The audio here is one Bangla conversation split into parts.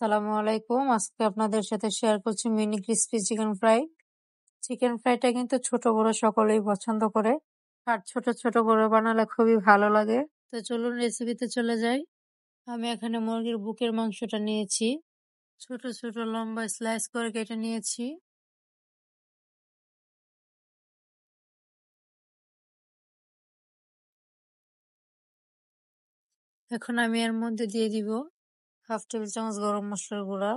আসসালামু আলাইকুম। আজকে আপনাদের সাথে শেয়ার করছি mini crispy chicken fry. Chicken ফ্রাইটা কিন্তু ছোট বড় সকলেই পছন্দ করে, আর ছোট ছোট করে বানালে খুবই ভালো লাগে। তো চলুন রেসিপিতে চলে যাই। আমি এখানে মুরগির বুকের মাংসটা নিয়েছি, ছোট ছোট লম্বা স্লাইস করে কেটে নিয়েছি। এখন আমি এর মধ্যে দিয়ে দিব হাফ টেবিল চামচ গরম মশলার গুঁড়া,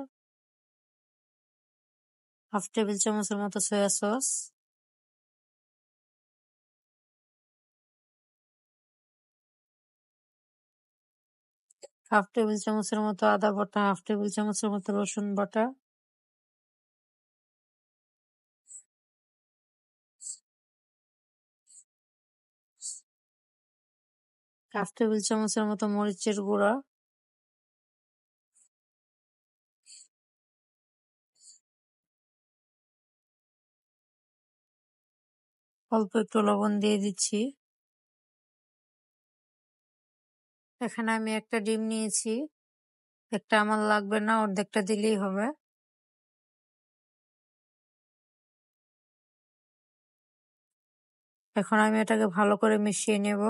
হাফ টেবিল চামচের মতো সয়া সস, হাফ টেবিল চামচের মতো আদা বাটা, হাফ টেবিল চামচের মতো রসুন বাটা, হাফ টেবিল চামচের মতো মরিচের গুঁড়া, অল্প একটু লবণ দিয়ে দিচ্ছি। এখানে আমি একটা ডিম নিয়েছি, একটা আমার লাগবে না, অর্ধেকটা দিলেই হবে। এখন আমি এটাকে ভালো করে মিশিয়ে নেব।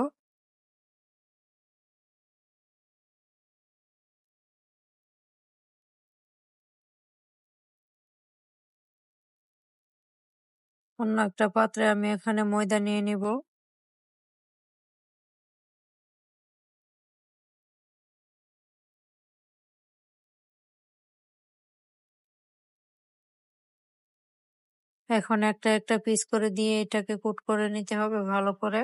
অন্য একটা পাত্রে আমি এখানে ময়দা নিয়ে নিব। এখন একটা একটা পিস করে দিয়ে এটাকে কুট করে নিতে হবে ভালো করে।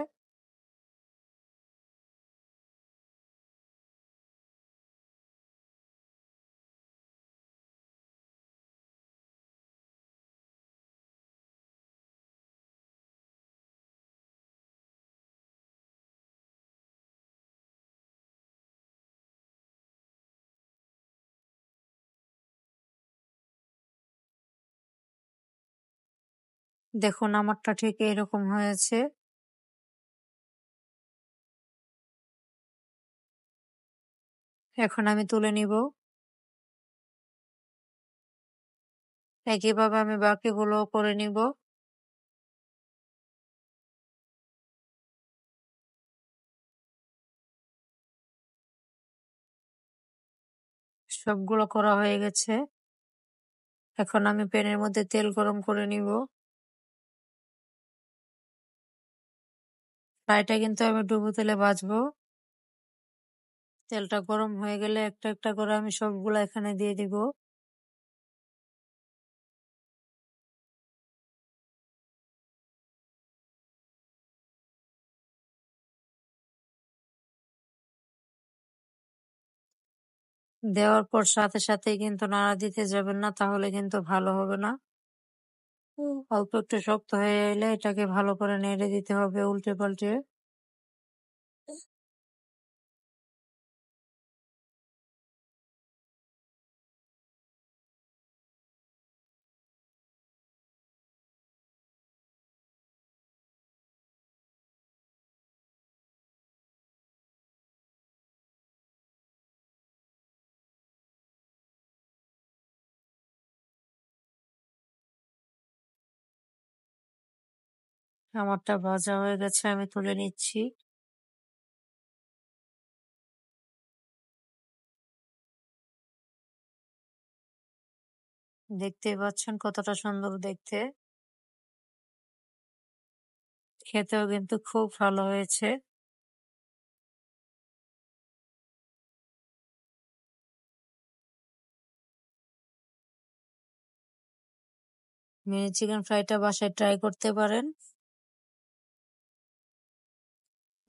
দেখুন আমারটা ঠিক এরকম হয়েছে। এখন আমি তুলে নিব। একইভাবে আমি বাকিগুলো করে নিব। সবগুলো করা হয়ে গেছে। এখন আমি প্যানের মধ্যে তেল গরম করে নিব। ফ্রাইটা কিন্তু আমি ডুবো তেলে ভাজবো। তেলটা গরম হয়ে গেলে একটা একটা করে আমি সবগুলো এখানে দিয়ে দিব। দেওয়ার পর সাথে সাথেই কিন্তু নাড়া দিতে যাবেন না, তাহলে কিন্তু ভালো হবে না। অল্প একটু শক্ত হয়ে এলে এটাকে ভালো করে নেড়ে দিতে হবে উল্টে পাল্টে। আমারটা ভাজা হয়ে গেছে, আমি তুলে নিচ্ছি। দেখতেই পাচ্ছেন কতটা সুন্দর দেখতে। খেতেও কিন্তু খুব ভালো হয়েছে। মিনি চিকেন ফ্রাইটা বাসায় ট্রাই করতে পারেন।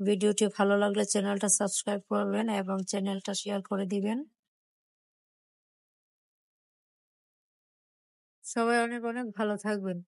ভিডিওটি ভালো লাগলে চ্যানেলটা সাবস্ক্রাইব করবেন এবং চ্যানেলটা শেয়ার করে দিবেন। সবাই অনেক অনেক ভালো থাকবেন।